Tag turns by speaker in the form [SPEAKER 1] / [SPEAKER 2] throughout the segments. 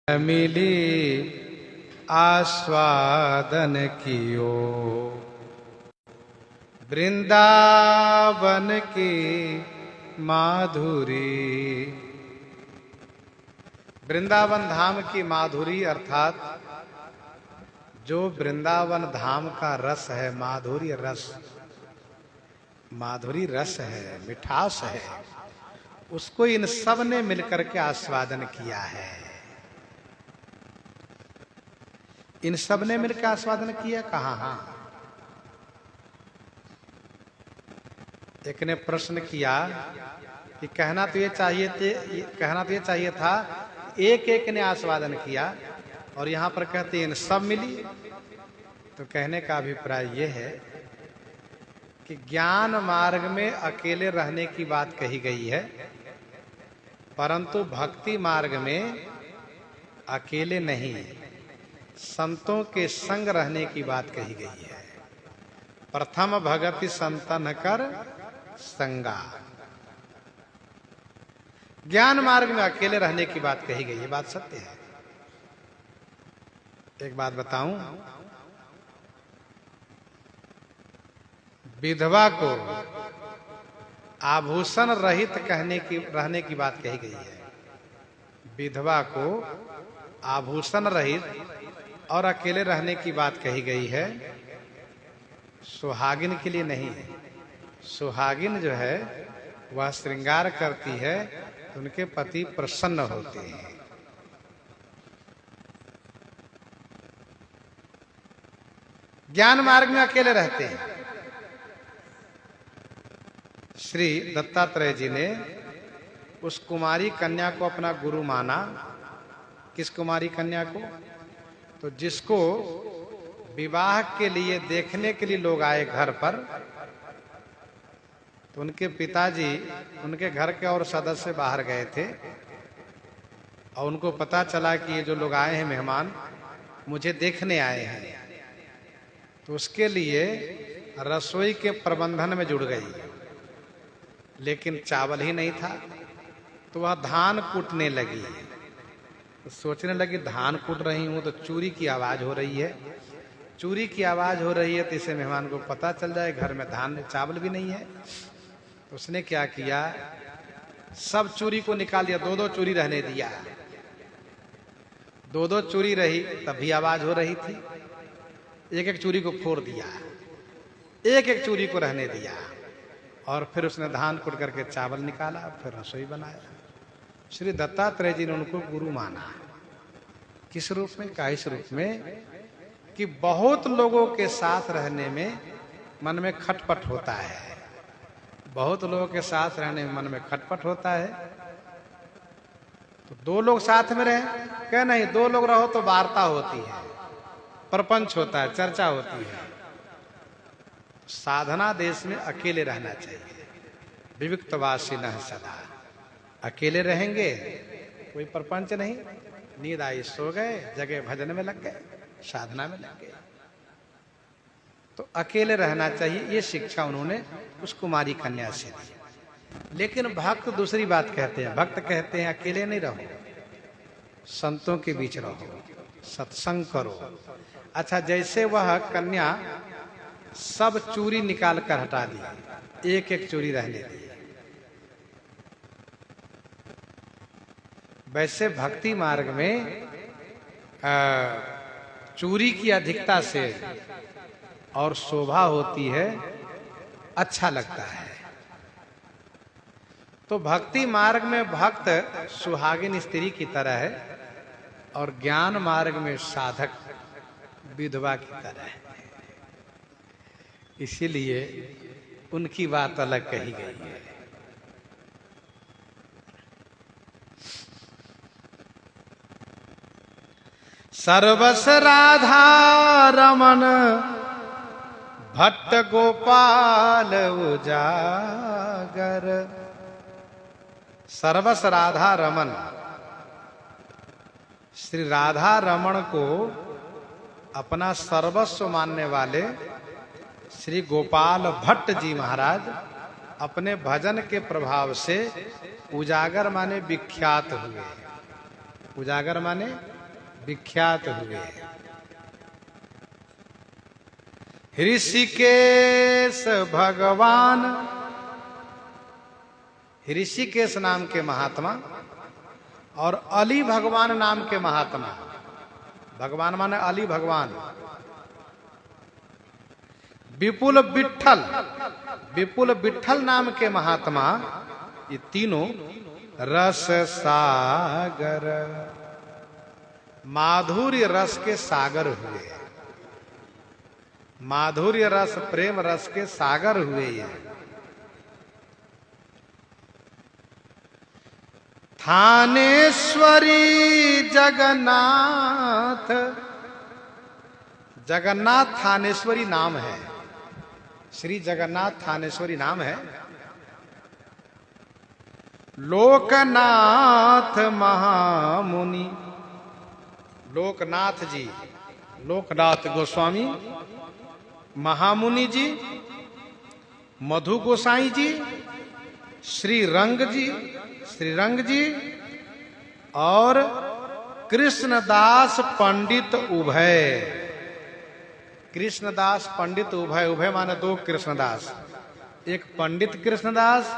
[SPEAKER 1] मिली आस्वादन कियो वृंदावन की माधुरी। वृंदावन धाम की माधुरी अर्थात जो वृंदावन धाम का रस है, माधुरी रस, माधुरी रस है, मिठास है, उसको इन सब ने मिलकर के आस्वादन किया है। इन सब ने मिलकर आस्वादन किया। कहाँ? हाँ, एक ने प्रश्न किया कि कहना तो ये चाहिए था एक एक ने आस्वादन किया और यहां पर कहते हैं इन सब मिली। तो कहने का अभिप्राय ये है कि ज्ञान मार्ग में अकेले रहने की बात कही गई है, परंतु भक्ति मार्ग में अकेले नहीं, संतों के संग रहने की बात कही गई है। प्रथम भगति संतन कर संगा। ज्ञान मार्ग में अकेले रहने की बात कही गई है, बात सत्य है। एक बात बताऊं, विधवा को आभूषण रहित रहने की बात कही गई है। विधवा को आभूषण रहित और अकेले रहने की बात कही गई है, सुहागिन के लिए नहीं है। सुहागिन जो है वह श्रृंगार करती है तो उनके पति प्रसन्न होते हैं। ज्ञान मार्ग में अकेले रहते हैं। श्री दत्तात्रेय जी ने उस कुमारी कन्या को अपना गुरु माना। किस कुमारी कन्या को? तो जिसको विवाह के लिए देखने के लिए लोग आए घर पर, तो उनके पिताजी उनके घर के और सदस्य बाहर गए थे और उनको पता चला कि ये जो लोग आए हैं मेहमान मुझे देखने आए हैं, तो उसके लिए रसोई के प्रबंधन में जुड़ गई। लेकिन चावल ही नहीं था तो वह धान कूटने लगी। तो सोचने लगी धान कूट रही हूं तो चूरी की आवाज हो रही है, चूरी की आवाज हो रही है तो इसे मेहमान को पता चल जाए घर में धान चावल भी नहीं है। तो उसने क्या किया, सब चूरी को निकाल दिया, दो दो चूरी रहने दिया। दो दो चूरी रही तब भी आवाज हो रही थी। एक एक चूरी को फोड़ दिया, एक एक चूरी को रहने दिया और फिर उसने धान कूट करके चावल निकाला, फिर रसोई बनाया। श्री दत्तात्रेय जी ने उनको गुरु माना। किस रूप में? का इस रूप में कि बहुत लोगों के साथ रहने में मन में खटपट होता है। बहुत लोगों के साथ रहने में मन में खटपट होता है। तो दो लोग साथ में रहे क्या? नहीं, दो लोग रहो तो वार्ता होती है, प्रपंच होता है, चर्चा होती है। साधना देश में अकेले रहना चाहिए। विविक्तवासी न सदा, अकेले रहेंगे, कोई प्रपंच नहीं। नींद आई सो गए, जगह भजन में लग गए, साधना में लग गए। तो अकेले रहना चाहिए, ये शिक्षा उन्होंने उस कुमारी कन्या से दी। लेकिन भक्त दूसरी बात कहते हैं। भक्त कहते हैं अकेले नहीं रहो, संतों के बीच रहो, सत्संग करो। अच्छा, जैसे वह कन्या सब चूरी निकाल कर हटा दी, एक एक चूरी रहने दी, वैसे भक्ति मार्ग में चूरी की अधिकता से और शोभा होती है, अच्छा लगता है। तो भक्ति मार्ग में भक्त सुहागिन स्त्री की तरह है और ज्ञान मार्ग में साधक विधवा की तरह है। इसीलिए उनकी बात अलग कही गई है। सर्वस राधा रमन भट्ट गोपाल उजागर। सर्वस राधा रमन, श्री राधा रमण को अपना सर्वस्व मानने वाले श्री गोपाल भट्ट जी महाराज अपने भजन के प्रभाव से उजागर माने विख्यात हुए। उजागर माने विख्यात हुए। ऋषिकेश भगवान, ऋषिकेश नाम के महात्मा और अली भगवान नाम के महात्मा, भगवान माने अली भगवान, विपुल विठल, विपुल विठल नाम के महात्मा, ये तीनों रस सागर, माधुर्य रस के सागर हुए। माधुर्य रस, प्रेम रस के सागर हुए ये। थानेश्वरी जगन्नाथ, जगन्नाथ थानेश्वरी नाम है, श्री जगन्नाथ थानेश्वरी नाम है। लोकनाथ महामुनि, लोकनाथ जी, लोकनाथ गोस्वामी महामुनि जी, मधु गोसाई जी, श्री रंग जी, श्री रंग जी और कृष्णदास पंडित उभय। कृष्णदास पंडित उभय, उभय माने दो कृष्णदास, एक पंडित कृष्णदास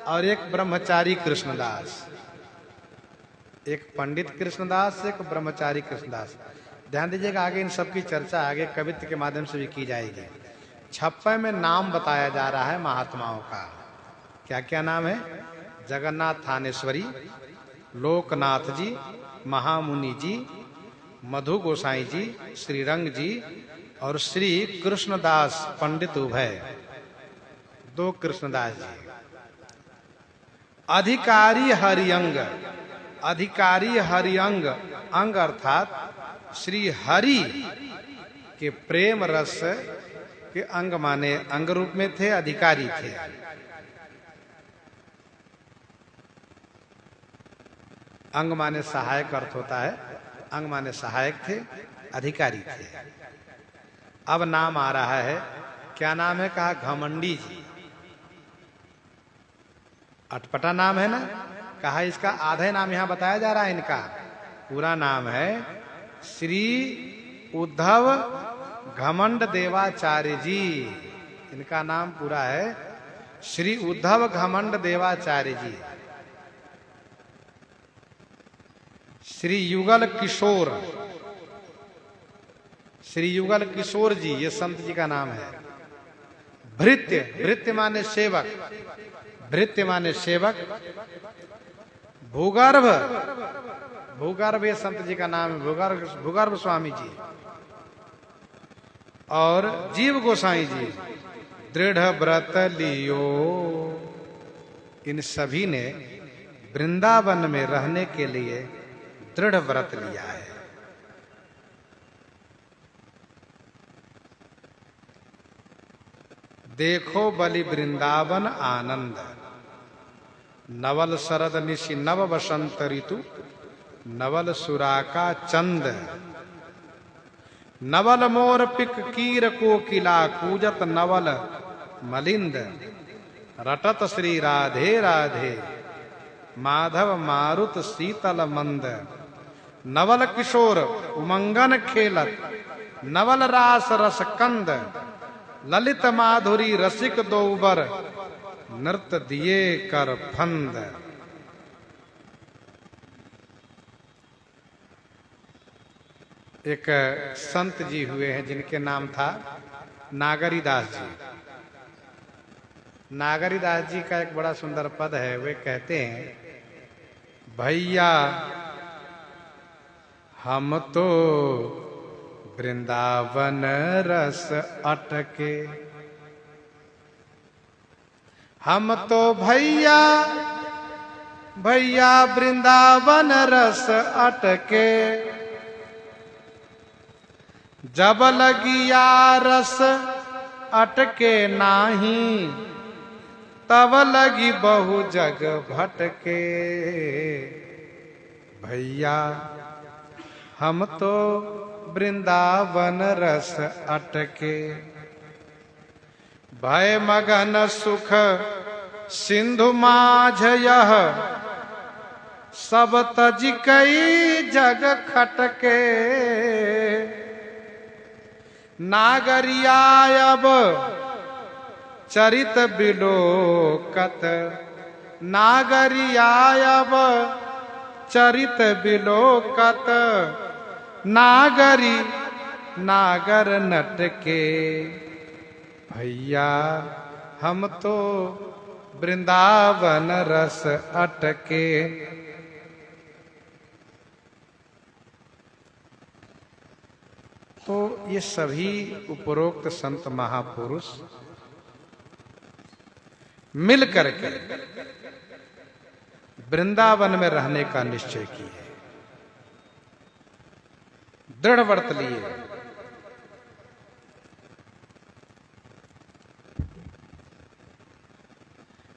[SPEAKER 1] और एक ब्रह्मचारी कृष्णदास। एक पंडित कृष्णदास, एक ब्रह्मचारी कृष्णदास। ध्यान दीजिएगा, आगे इन सब की चर्चा आगे कवित्व के माध्यम से भी की जाएगी। 56 में नाम बताया जा रहा है महात्माओं का। क्या क्या नाम है? जगन्नाथ थानेश्वरी, लोकनाथ जी, महामुनि जी, मधु गोसाई जी, श्रीरंग जी और श्री कृष्णदास पंडित उभय, दो कृष्णदास जी। अधिकारी हरिअंग, अधिकारी हरिअंग, अंग अर्थात श्री हरि के प्रेम रस के अंग माने अंग रूप में थे, अधिकारी थे। अंग माने सहायक अर्थ होता है, अंग माने सहायक थे, अधिकारी थे। अब नाम आ रहा है, क्या नाम है? कहा घमंडी जी। अटपटा नाम है ना, कहा इसका आधे नाम यहां बताया जा रहा है। इनका पूरा नाम है श्री उद्धव घमंड देवाचार्य जी। इनका नाम पूरा है श्री उद्धव घमंड देवाचार्य जी। श्री युगल किशोर, श्री युगल किशोर जी, ये संत जी का नाम है। भृत्य, भृत्य माने सेवक, भृत्य माने सेवक। भूगर्भ, भूगर्भ ये संत जी का नाम है, भूगर्भ, भूगर्भ स्वामी जी। और जीव गोसाई जी, दृढ़ व्रत लियो। इन सभी ने वृंदावन में रहने के लिए दृढ़ व्रत लिया है। देखो बलि वृंदावन आनंद, नवल शरद निशि नव बसंत ऋतु, नवल सुराका चंद, नवल मोर पिक कीर को किला कूजत, नवल मलिंद रटत श्री राधे राधे, माधव मारुत शीतल मंद, नवल किशोर उमंगन खेलत, नवल रास रस कंद, ललित माधुरी रसिक दोबर, नृत्य दिए कर फंद। एक संत जी हुए हैं जिनके नाम था नागरीदास जी। नागरीदास जी का एक बड़ा सुंदर पद है। वे कहते हैं, भैया हम तो वृंदावन रस अटके, हम तो भैया भैया वृंदावन रस अटके, जब लगिया रस अटके नाही, तब लगी बहु जग भटके। भैया हम तो वृंदावन रस अटके, भय मगन सुख सिंधु माझ यह, सब तज कई जग खटके, नागरिया अब चरित बिलोकत, नागरिया अब चरित बिलोकत, नागरी नागर नटके। भैया हम तो वृंदावन रस अटके। तो ये सभी उपरोक्त संत महापुरुष मिल करके वृंदावन में रहने का निश्चय किए, दृढ़ व्रत लिए।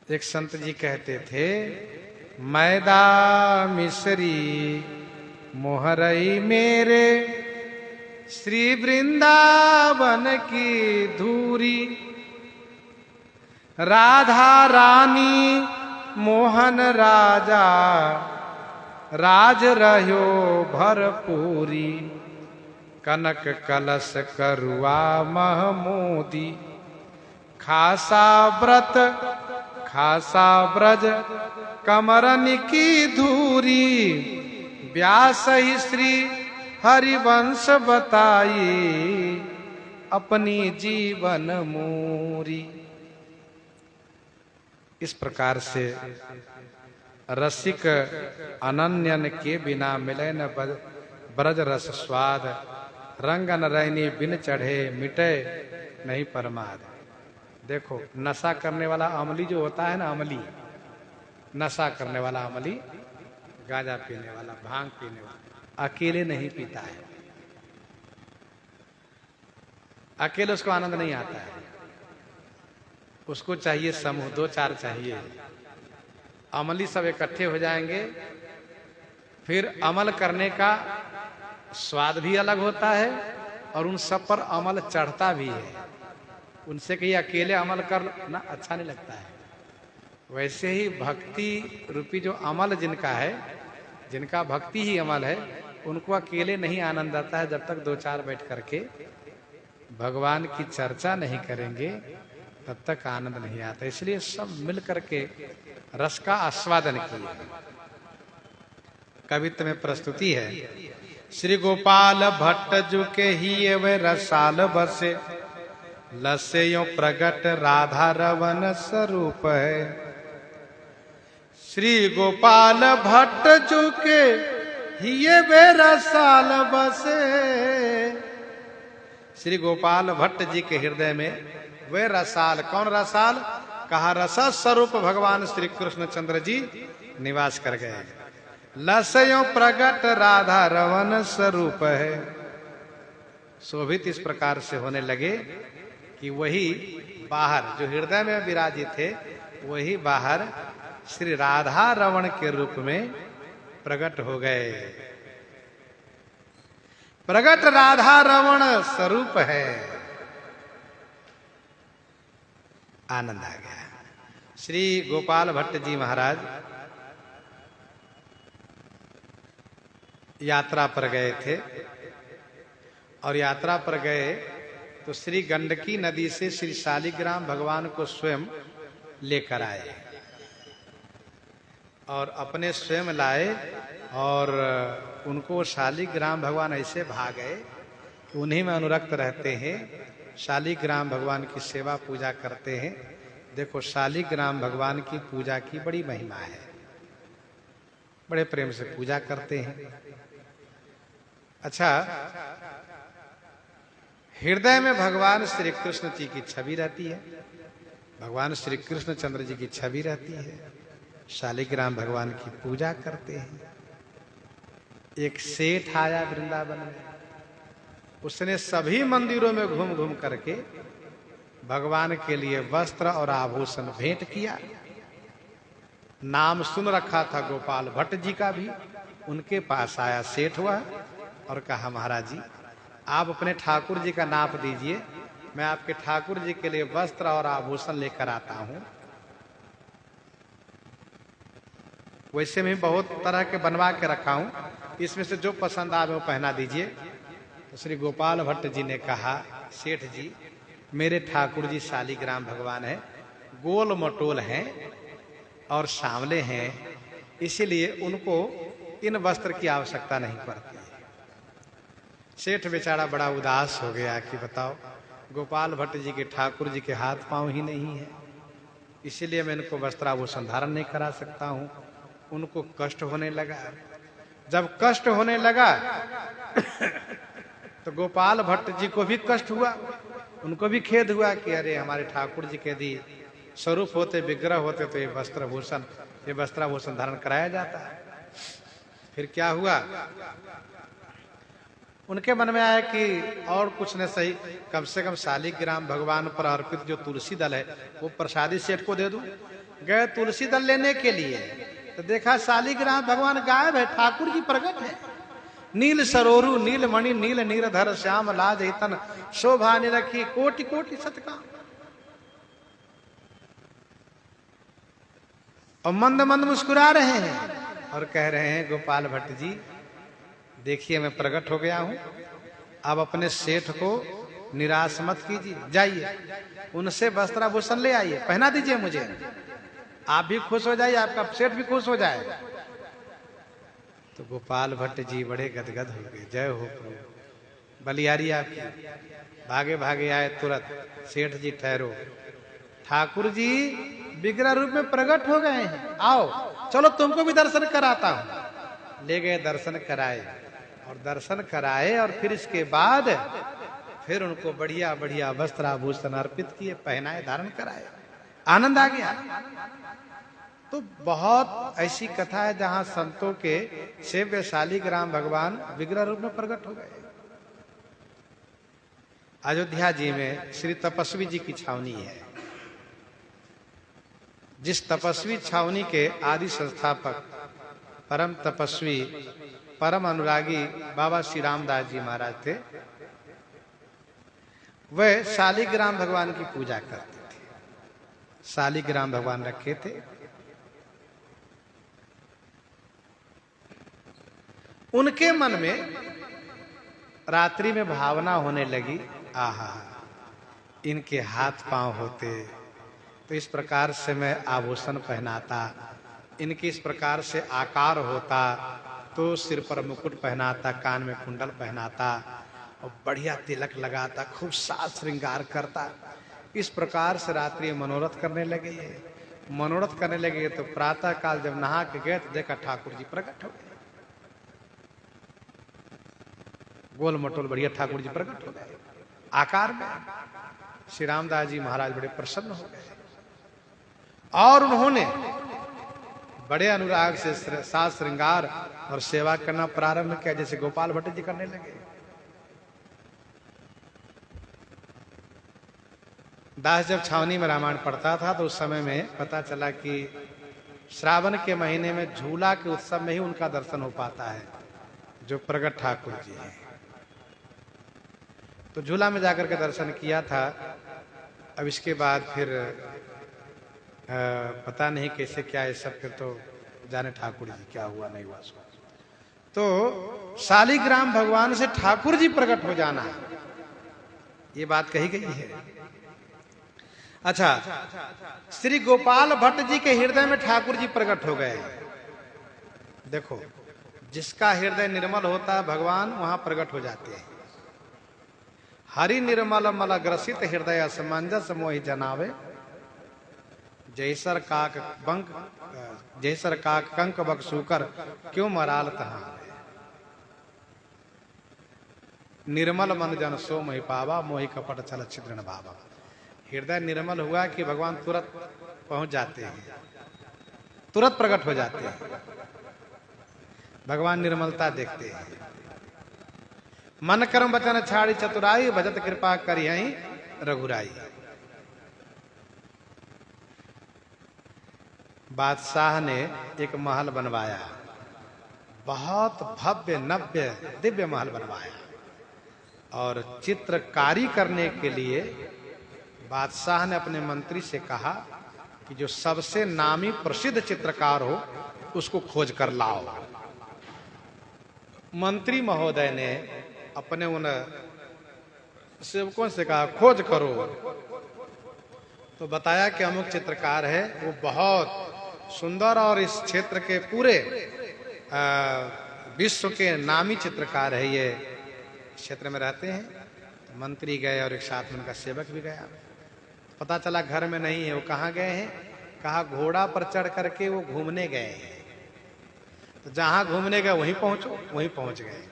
[SPEAKER 1] एक संत जी कहते थे, मैदा मिश्री मोहरई मेरे, श्री वृंदावन की धूरी, राधा रानी मोहन राजा, राज रह्यो भरपूरी, कनक कलश करुआ महमोदी, खासा व्रत खासा ब्रज कमरन की धूरी, व्यास ही श्री हरिवंश बताई, अपनी जीवन मूरी। इस प्रकार से रसिक अनन्यन के बिना मिले न ब्रज रस स्वाद, रंग नरैनी बिन चढ़े मिटे नहीं परमाद। देखो नशा करने वाला अमली जो होता है ना, अमली नशा करने वाला अमली, गांजा पीने वाला, भांग पीने वाला अकेले नहीं पीता है, अकेले उसको आनंद नहीं आता है, उसको चाहिए समूह, दो चार चाहिए। अमली सब इकट्ठे हो जाएंगे, फिर अमल करने का स्वाद भी अलग होता है और उन सब पर अमल चढ़ता भी है। उनसे कहीं अकेले अमल करना अच्छा नहीं लगता है। वैसे ही भक्ति रूपी जो अमल जिनका है, जिनका भक्ति ही अमल है, उनको अकेले नहीं आनंद आता है जब तक दो चार बैठ करके भगवान की चर्चा नहीं करेंगे, तब तक आनंद नहीं आता। इसलिए सब मिल करके रस का आस्वादन किए। कवित्व में प्रस्तुति है, श्री गोपाल भट्ट जु के ही वे रसाल बसे, लस्यो प्रगट राधा रवन स्वरूप है। श्री गोपाल भट्ट जु के ही वे रसाल बसे, श्री गोपाल भट्ट जी के हृदय में वे रसाल, कौन रसाल? कहा रस स्वरूप भगवान श्री कृष्ण चंद्र जी निवास कर गए। लस्यो प्रगट राधा रवन स्वरूप है। शोभित इस प्रकार से होने लगे कि वही बाहर जो हृदय में विराजित थे, वही बाहर श्री राधा रमण के रूप में प्रकट हो गए। प्रगट राधा रमण स्वरूप है। आनंद आ गया। श्री गोपाल भट्ट जी महाराज यात्रा पर गए थे और यात्रा पर गए तो श्री गंडकी नदी से श्री शालिग्राम भगवान को स्वयं लेकर आए और अपने स्वयं लाए और उनको शालिग्राम भगवान ऐसे भा गए कि उन्हीं में अनुरक्त रहते हैं, शालिग्राम भगवान की सेवा पूजा करते हैं। देखो शालिग्राम भगवान की पूजा की बड़ी महिमा है, बड़े प्रेम से पूजा करते हैं। अच्छा, हृदय में भगवान श्री कृष्ण जी की छवि रहती है, भगवान श्री कृष्ण चंद्र जी की छवि रहती है, शालिग्राम भगवान की पूजा करते हैं। एक सेठ आया वृंदावन में, उसने सभी मंदिरों में घूम घूम करके भगवान के लिए वस्त्र और आभूषण भेंट किया। नाम सुन रखा था गोपाल भट्ट जी का भी। उनके पास आया सेठ हुआ और कहा महाराज जी आप अपने ठाकुर जी का नाप दीजिए, मैं आपके ठाकुर जी के लिए वस्त्र और आभूषण लेकर आता हूं। वैसे में बहुत तरह के बनवा के रखा हूं, इसमें से जो पसंद आवे वो पहना दीजिए। तो श्री गोपाल भट्ट जी ने कहा, सेठ जी मेरे ठाकुर जी शालिग्राम भगवान है, गोल मटोल हैं और सांवले हैं, इसीलिए उनको इन वस्त्र की आवश्यकता नहीं पड़ती। सेठ बेचारा बड़ा उदास हो गया कि बताओ, गोपाल भट्ट जी के ठाकुर जी के हाथ पांव ही नहीं है, इसीलिए मैं इनको वस्त्राभूषण धारण नहीं करा सकता हूं। उनको कष्ट होने लगा। जब कष्ट होने लगा तो गोपाल भट्ट जी को भी कष्ट हुआ, उनको भी खेद हुआ कि अरे हमारे ठाकुर जी के यदि स्वरूप होते, विग्रह होते तो ये वस्त्राभूषण धारण कराया जाता है। फिर क्या हुआ, उनके मन में आया कि और कुछ न सही, कम से कम शालिग्राम भगवान पर अर्पित जो तुलसी दल है वो प्रसादी सेठ को दे दूं। गए तुलसी दल लेने के लिए तो देखा शालिग्राम भगवान गायब है, ठाकुर जी प्रकट है। नील सरोरु नील मणि नील नीरधर श्याम लाज हितन शोभा निरखी कोटि कोटि सतका। और मंद मंद मुस्कुरा रहे हैं और कह रहे हैं, गोपाल भट्ट जी देखिए मैं प्रकट हो गया हूं, अब अपने सेठ को निराश मत कीजिए, जाइए उनसे वस्त्राभूषण ले आइए, पहना दीजिए मुझे, आप भी खुश हो जाइए, आपका सेठ भी खुश हो जाएगा। तो गोपाल भट्ट जी बड़े गदगद हो गए, जय हो प्रभु, बलियारी आपकी। भागे भागे आए तुरंत, सेठ जी ठहरो, ठाकुर जी विग्रह रूप में प्रकट हो गए हैं, आओ चलो तुमको भी दर्शन कराता हूं। ले गए, दर्शन कराए, और दर्शन कराए और फिर इसके बाद फिर उनको बढ़िया बढ़िया वस्त्राभूषण अर्पित किए, पहनाए, धारण कराए, आनंद आ गया। तो बहुत ऐसी कथा है जहां संतों के सेव्य शालिग्राम भगवान विग्रह रूप में प्रकट हो गए। अयोध्या जी में श्री तपस्वी जी की छावनी है, जिस तपस्वी छावनी के आदि संस्थापक परम तपस्वी परम अनुरागी बाबा श्री रामदास जी महाराज थे। वह शालिग्राम भगवान की पूजा करते थे, शालिग्राम भगवान रखे थे। उनके मन में रात्रि में भावना होने लगी, आहा इनके हाथ पांव होते तो इस प्रकार से मैं आभूषण पहनाता, इनके इस प्रकार से आकार होता तो सिर पर मुकुट पहनाता, कान में कुंडल पहनाता और बढ़िया तिलक लगाता, खूब साज श्रृंगार करता। इस प्रकार से रात्रि मनोरथ करने लगे। मनोरथ करने लगे तो प्रातः काल जब नहा के गए तो देखा ठाकुर जी प्रकट हो गए, गोल मटोल बढ़िया ठाकुर जी प्रकट हो गए आकार में। श्री रामदास जी महाराज बड़े प्रसन्न हो गए और उन्होंने बड़े अनुराग से साज श्रृंगार और सेवा करना प्रारंभ किया, जैसे गोपाल भट्ट जी करने लगे। दास जब छावनी में रामायण पढ़ता था तो उस समय में पता चला कि श्रावण के महीने में झूला के उत्सव में ही उनका दर्शन हो पाता है, जो प्रगट ठाकुर जी हैं। तो झूला में जाकर के दर्शन किया था। अब इसके बाद फिर पता नहीं कैसे क्या है सब, फिर तो जाने ठाकुर जी क्या हुआ नहीं हुआ। तो शालिग्राम भगवान से ठाकुर जी प्रकट हो जाना, ये बात कही गई है। अच्छा, श्री गोपाल भट्ट जी के हृदय में ठाकुर जी प्रकट हो गए। देखो, जिसका हृदय निर्मल होता है भगवान वहां प्रकट हो जाते हैं। हरि निर्मल मल ग्रसित हृदय असमंजस मोहि जनावे, जैसर काक कंक बक्सूकर क्यों मराल तहा। निर्मल मन जन सो मोहि पावा, मोहि कपट छल छिद्रन भावा। हृदय निर्मल हुआ कि भगवान तुरंत पहुंच जाते हैं, तुरंत प्रकट हो जाते हैं। भगवान निर्मलता देखते हैं। मन कर्म वचन छाड़ी चतुराई, भजत कृपा करी रघुराई। बादशाह ने एक महल बनवाया, बहुत भव्य नव्य दिव्य महल बनवाया, और चित्रकारी करने के लिए बादशाह ने अपने मंत्री से कहा कि जो सबसे नामी प्रसिद्ध चित्रकार हो उसको खोज कर लाओ। मंत्री महोदय ने अपने उन सेवकों से कहा खोज करो। तो बताया कि अमुक चित्रकार है, वो बहुत सुंदर और इस क्षेत्र के पूरे विश्व के नामी चित्रकार है, ये क्षेत्र में रहते हैं। तो मंत्री गए और एक साथ में उनका सेवक भी गया। पता चला घर में नहीं है। वो कहाँ गए हैं? कहा घोड़ा पर चढ़ करके वो घूमने गए हैं। तो जहां घूमने गए वहीं पहुंचो, वहीं पहुंच गए।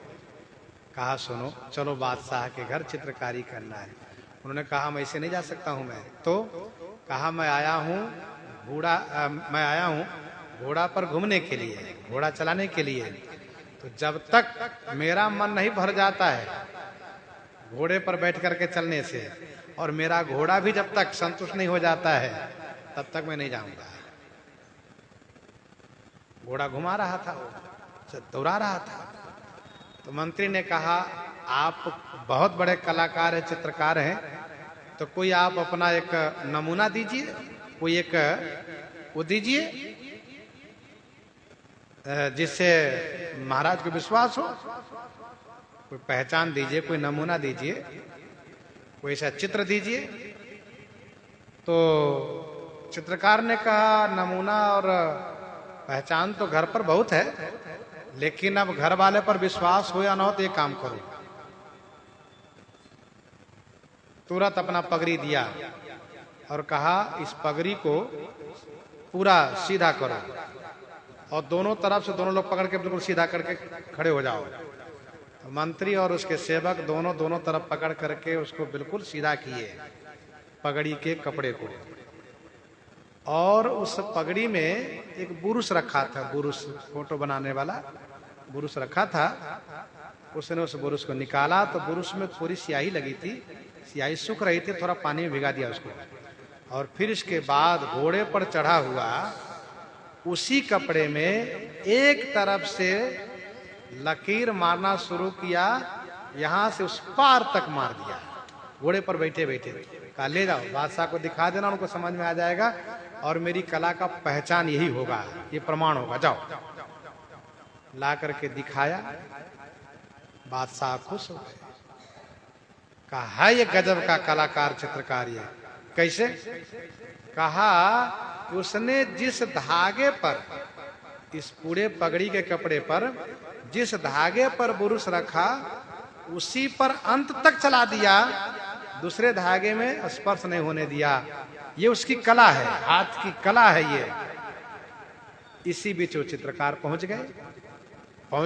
[SPEAKER 1] कहा सुनो, चलो बादशाह के घर चित्रकारी करना है। उन्होंने कहा मैं ऐसे नहीं जा सकता हूं। मैं तो कहा मैं आया हूं घोड़ा पर घूमने के लिए, घोड़ा चलाने के लिए। तो जब तक मेरा मन नहीं भर जाता है घोड़े पर बैठ करके चलने से, और मेरा घोड़ा भी जब तक संतुष्ट नहीं हो जाता है, तब तक मैं नहीं जाऊंगा। घोड़ा घुमा रहा था, वो दौड़ा रहा था। तो मंत्री ने कहा आप बहुत बड़े कलाकार हैं, चित्रकार हैं, तो कोई आप अपना एक नमूना दीजिए, कोई एक वो दीजिए जिससे महाराज को विश्वास हो। कोई पहचान दीजिए, कोई नमूना दीजिए, कोई ऐसा चित्र दीजिए। तो चित्रकार ने कहा नमूना और पहचान तो घर पर बहुत है, लेकिन अब घर वाले पर विश्वास हो या ना हो तो एक काम करो। तुरंत अपना पगड़ी दिया और कहा इस पगड़ी को पूरा सीधा करो और दोनों तरफ से दोनों लोग पकड़ के बिल्कुल सीधा करके खड़े हो जाओ। तो मंत्री और उसके सेवक दोनों तरफ पकड़ करके उसको बिल्कुल सीधा किए, पगड़ी के कपड़े को। और उस पगड़ी में एक बुरुश रखा था, बुरुश फोटो बनाने वाला बुरुश रखा था। उसने उस बुरुश को निकाला तो बुरुश में थोड़ी स्याही लगी थी, स्याही सूख रही थी, थोड़ा पानी में भिगा दिया उसको। और फिर इसके बाद घोड़े पर चढ़ा हुआ उसी कपड़े में एक तरफ से लकीर मारना शुरू किया, यहां से उस पार तक मार दिया घोड़े पर बैठे बैठे। कहा ले जाओ बादशाह को दिखा देना, उनको समझ में आ जाएगा और मेरी कला का पहचान यही होगा, ये प्रमाण होगा। जाओ ला करके दिखाया, बादशाह खुश हो गए। कहा ये गजब का कलाकार चित्रकार ये कैसे? कहा उसने जिस धागे पर, इस पूरे पगड़ी के कपड़े पर जिस धागे पर बुरुश रखा उसी पर अंत तक चला दिया, दूसरे धागे में स्पर्श नहीं होने दिया। ये उसकी कला है, हाथ की कला है ये। इसी बीच वो चित्रकार पहुंच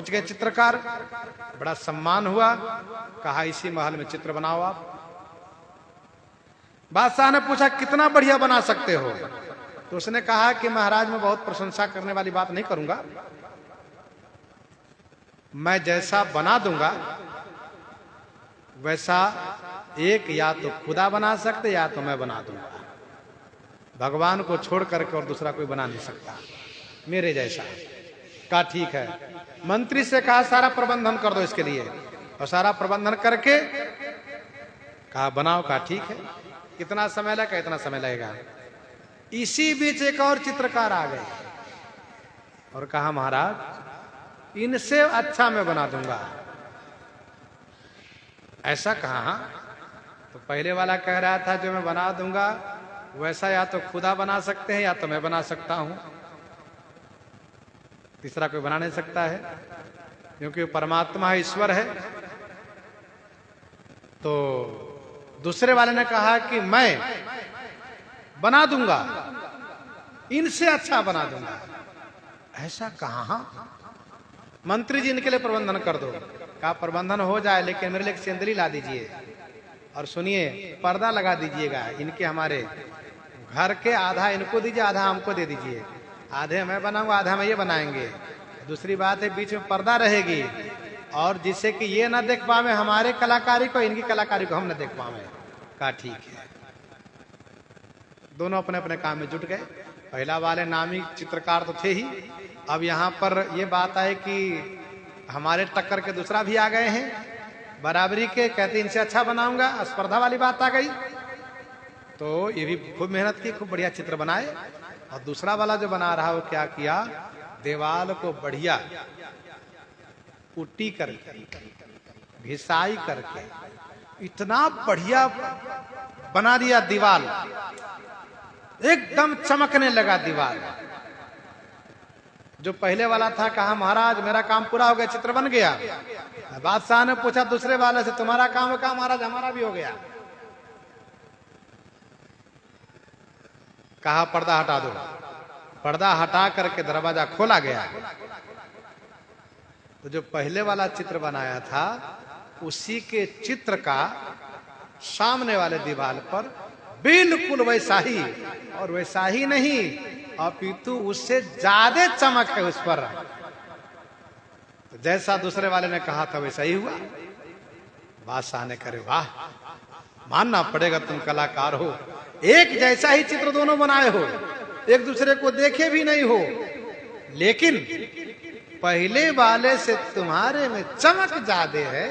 [SPEAKER 1] गए चित्रकार। बड़ा सम्मान हुआ। कहा इसी महल में चित्र बनाओ आप। बादशाह ने पूछा कितना बढ़िया बना सकते हो? तो उसने कहा कि महाराज मैं बहुत प्रशंसा करने वाली बात नहीं करूंगा, मैं जैसा बना दूंगा वैसा एक या तो खुदा बना सकते या तो मैं बना दूंगा। भगवान को छोड़ करके और दूसरा कोई बना नहीं सकता मेरे जैसा। कहा ठीक है। मंत्री से कहा सारा प्रबंधन कर दो इसके लिए, और सारा प्रबंधन करके कहा बनाओ। कहा ठीक है। कितना समय लगेगा? इतना समय लगेगा। इसी बीच एक और चित्रकार आ गए और कहा महाराज इनसे अच्छा मैं बना दूंगा। ऐसा कहा? तो पहले वाला कह रहा था जो मैं बना दूंगा वैसा या तो खुदा बना सकते हैं या तो मैं बना सकता हूं, तीसरा कोई बना नहीं सकता है, क्योंकि परमात्मा ईश्वर है। तो दूसरे वाले ने कहा कि मैं बना दूंगा, इनसे अच्छा बना दूंगा। ऐसा कहा? मंत्री जी इनके लिए प्रबंधन कर दो। कहा प्रबंधन हो जाए, लेकिन मेरे लिए एक सेंदली ला दीजिए और सुनिए पर्दा लगा दीजिएगा इनके, हमारे घर के आधा इनको दीजिए, आधा हमको दे दीजिए। आधे मैं बनाऊंगा, आधा मैं ये बनाएंगे। दूसरी बात है बीच में पर्दा रहेगी, और जिससे कि ये ना देख पावे हमारे कलाकारी को, इनकी कलाकारी को हम ना देख पावे। कहा ठीक है। दोनों अपने अपने काम में जुट गए। पहला वाले नामी चित्रकार तो थे ही, अब यहाँ पर ये बात है कि हमारे टक्कर के दूसरा भी आ गए हैं बराबरी के, कहते इनसे अच्छा बनाऊंगा, स्पर्धा वाली बात आ गई। तो ये भी खूब मेहनत की, खूब बढ़िया चित्र बनाए। और दूसरा वाला जो बना रहा वो क्या किया, दीवाल को बढ़िया पुट्टी करके, घिसाई करके इतना बढ़िया बना दिया, दीवाल एकदम चमकने लगा दीवाल। जो पहले वाला था कहा महाराज मेरा काम पूरा हो गया, चित्र बन गया। बादशाह ने पूछा दूसरे वाले से तुम्हारा काम कहा, महाराज हमारा भी हो गया। कहा पर्दा हटा दो। पर्दा हटा करके दरवाजा खोला गया। तो जो पहले वाला चित्र बनाया था उसी के चित्र का सामने वाले दीवार पर बिल्कुल वैसा ही, और वैसा ही नहीं अपितु उससे ज्यादा चमक है उस पर। तो जैसा दूसरे वाले ने कहा था वैसा ही हुआ। बादशाह ने करे वाह, मानना पड़ेगा तुम कलाकार हो, एक जैसा ही चित्र दोनों बनाए हो, एक दूसरे को देखे भी नहीं हो, लेकिन पहले वाले से तुम्हारे में चमक ज्यादा है।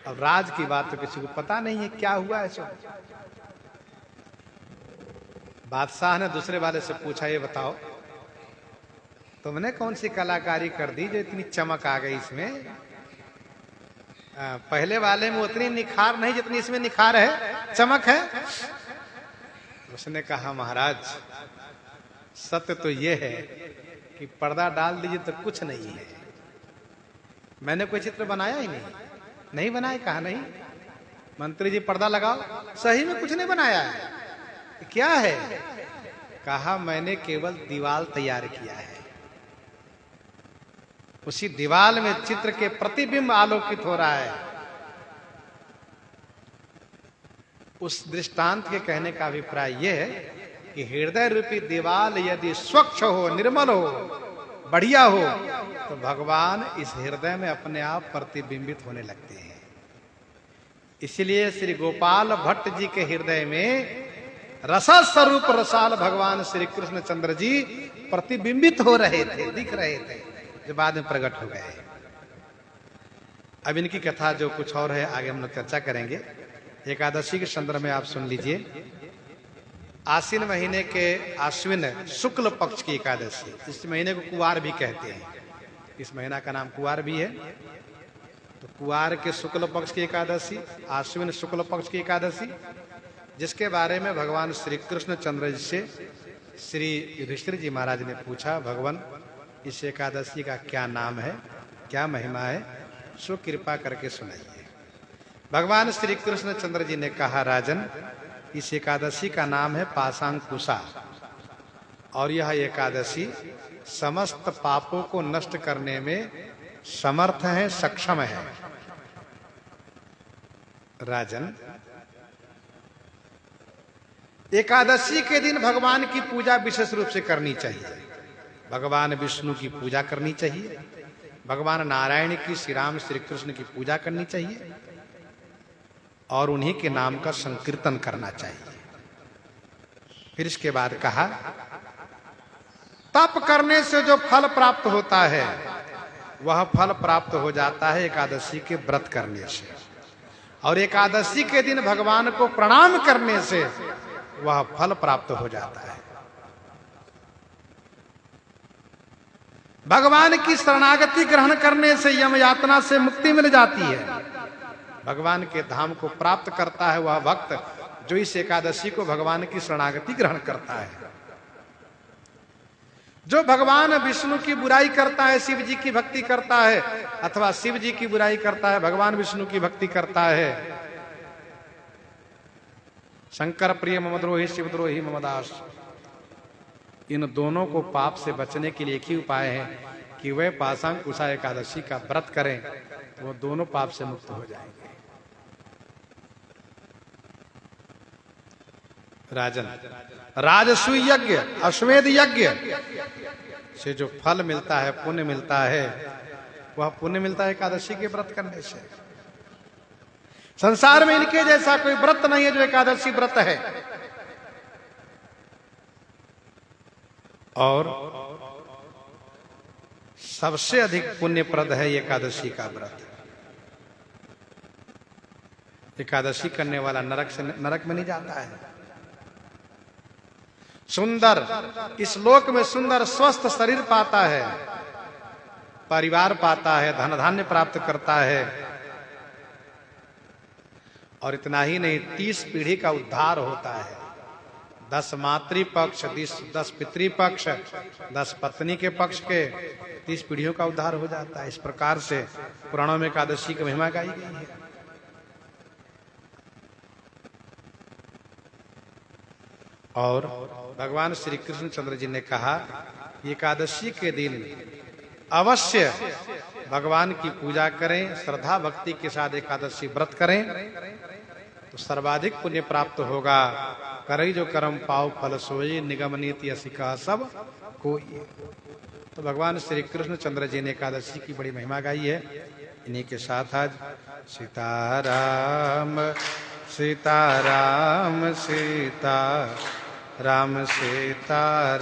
[SPEAKER 1] अब राज की बात तो किसी को पता नहीं है क्या हुआ है। सो बादशाह ने दूसरे वाले से पूछा ये बताओ तुमने कौन सी कलाकारी कर दी जो इतनी चमक आ गई इसमें। पहले वाले में उतनी निखार नहीं जितनी इसमें निखार है, चमक है। उसने कहा महाराज सत्य तो ये है कि पर्दा डाल दीजिए तो कुछ नहीं है। मैंने कोई चित्र बनाया ही नहीं बनाया। कहा नहीं मंत्री जी पर्दा लगाओ, सही में कुछ नहीं बनाया है। क्या है? कहा मैंने केवल दीवार तैयार किया है, उसी दीवार में चित्र के प्रतिबिंब आलोकित हो रहा है। उस दृष्टांत के कहने का अभिप्राय यह है कि हृदय रूपी दीवार यदि स्वच्छ हो, निर्मल हो, बढ़िया हो, तो भगवान इस हृदय में अपने आप प्रतिबिंबित होने लगते हैं। इसलिए श्री गोपाल भट्ट जी के हृदय में रसा स्वरूप रसाल भगवान श्री कृष्ण चंद्र जी प्रतिबिंबित हो रहे थे, दिख रहे थे, जो बाद में प्रकट हो गए। अब इनकी कथा जो कुछ और है आगे हम लोग चर्चा करेंगे। एकादशी के संदर्भ में आप सुन लीजिए। आश्विन महीने के आश्विन शुक्ल पक्ष की एकादशी, इस महीने को कुवार भी कहते हैं। इस महीना का नाम कुवार भी है। तो कुवार के शुक्ल पक्ष की एकादशी, आश्विन शुक्ल पक्ष की एकादशी, जिसके बारे में भगवान श्री कृष्ण चंद्र जी से श्री युधिष्ठिर जी महाराज ने पूछा, भगवान इस एकादशी का क्या नाम है, क्या महिमा है, सो कृपा करके सुनाइए। भगवान श्री कृष्ण चंद्र जी ने कहा, राजन इस एकादशी का नाम है पाशांकुशा, और यह एकादशी समस्त पापों को नष्ट करने में समर्थ है, सक्षम है। राजन एकादशी के दिन भगवान की पूजा विशेष रूप से करनी चाहिए। भगवान विष्णु की पूजा करनी चाहिए, भगवान नारायण की, श्री राम श्री कृष्ण की पूजा करनी चाहिए, और उन्हीं के नाम का संकीर्तन करना चाहिए। फिर इसके बाद कहा, तप करने से जो फल प्राप्त होता है वह फल प्राप्त हो जाता है एकादशी के व्रत करने से, और एकादशी के दिन भगवान को प्रणाम करने से वह फल प्राप्त हो जाता है। भगवान की शरणागति ग्रहण करने से यम यातना से मुक्ति मिल जाती है। भगवान के धाम को प्राप्त करता है वह भक्त जो इस एकादशी को भगवान की शरणागति ग्रहण करता है। जो भगवान विष्णु की बुराई करता है, शिव जी की भक्ति करता है, अथवा शिव जी की बुराई करता है, भगवान विष्णु की भक्ति करता है, शंकर प्रिय ममद्रोही शिवद्रोही ममदास, इन दोनों को पाप से बचने के लिए एक ही उपाय है कि वे पाशांकुशा एकादशी का व्रत करें, तो वो दोनों पाप से मुक्त हो जाएंगे। राजन राजसूय यज्ञ, अश्वमेध यज्ञ से जो फल मिलता है, पुण्य मिलता है, वह पुण्य मिलता है एकादशी के व्रत करने से। संसार में इनके जैसा कोई व्रत नहीं है जो एकादशी व्रत है। और सबसे अधिक पुण्यप्रद है एकादशी का व्रत। एकादशी करने वाला नरक में नहीं जाता है। सुंदर, इस लोक में सुंदर स्वस्थ शरीर पाता है, परिवार पाता है, धन धान्य प्राप्त करता है, और इतना ही नहीं 30 पीढ़ी का उद्धार होता है। 10 मातृपक्ष, 10 पितृपक्ष, 10 पत्नी के पक्ष के 30 पीढ़ियों का उद्धार हो जाता है। इस प्रकार से पुराणों में एकादशी की महिमा गाई गई है। और भगवान श्री कृष्ण चंद्र जी ने कहा, एकादशी के दिन अवश्य भगवान की पूजा करें, श्रद्धा भक्ति के साथ एकादशी व्रत करें तो सर्वाधिक पुण्य प्राप्त होगा। करई जो कर्म पाओ फल सोई, निगम नीति असिका सब कोई। तो भगवान श्री कृष्ण चंद्र जी ने एकादशी की बड़ी महिमा गाई है। इन्हीं के साथ आज सीताराम सीताराम सीता राम सीता